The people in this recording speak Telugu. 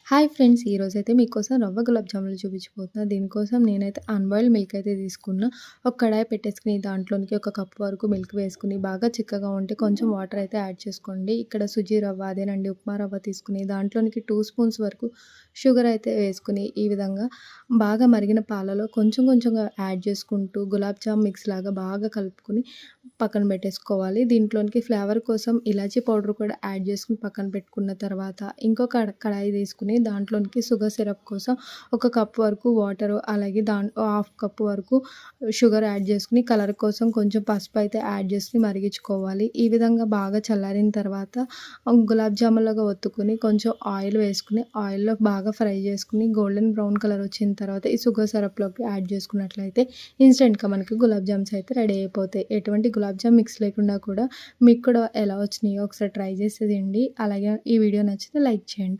Hi friends! ఈరోజైతే మీకోసం రవ్వ గులాబ్ జాములు చూపించబోతున్నా. దీనికోసం నేనైతే అన్‌బాయిల్డ్ మిల్క్ అయితే తీసుకున్నా. ఒక కడాయి పెట్టేసుకొని దాంట్లోనికి ఒక కప్పు వరకు మిల్క్ వేసుకొని బాగా చిక్కగా ఉంటే కొంచెం వాటర్ అయితే యాడ్ చేసుకోండి. ఇక్కడ సుజీ రవ్వ అదేనండి ఉప్మా రవ్వ తీసుకుని దాంట్లోనికి 2 స్పూన్స్ వరకు షుగర్ అయితే వేసుకొని ఈ విధంగా బాగా మరిగిన పాలలో కొంచెం కొంచెంగా యాడ్ చేసుకుంటూ గులాబ్ జామ్ మిక్స్ లాగా బాగా కలుపుకొని పక్కన పెట్టేసుకోవాలి. దీంట్లోనికి ఫ్లేవర్ కోసం ఇలాచీ పౌడర్ కూడా యాడ్ చేసుకొని పక్కన పెట్టుకున్న తర్వాత ఇంకొక కడాయి తీసుకుని దాంట్లోనికి షుగర్ సిరప్ కోసం ఒక కప్ వరకు వాటరు అలాగే హాఫ్ కప్ వరకు షుగర్ యాడ్ చేసుకుని కలర్ కోసం కొంచెం పసుపు అయితే యాడ్ చేసుకుని మరిగించుకోవాలి. ఈ విధంగా బాగా చల్లారిన తర్వాత గులాబ్ జామున్‌లాగా ఒత్తుకొని కొంచెం ఆయిల్ వేసుకుని ఆయిల్‌లో బాగా ఫ్రై చేసుకుని గోల్డెన్ బ్రౌన్ కలర్ వచ్చిన తర్వాత ఈ షుగర్ సిరప్‌లోకి యాడ్ చేసుకున్నట్లయితే ఇన్‌స్టెంట్‌గా మనకి గులాబ్ జామ్స్ అయితే రెడీ అయిపోతాయి. ఎటువంటి గులాబ్ జామ్ మిక్స్ లేకుండా కూడా మీకు కూడా ఎలా వచ్చినాయో ఒకసారి ట్రై చేసి తినండి. అలాగే ఈ వీడియో నచ్చితే లైక్ చేయండి.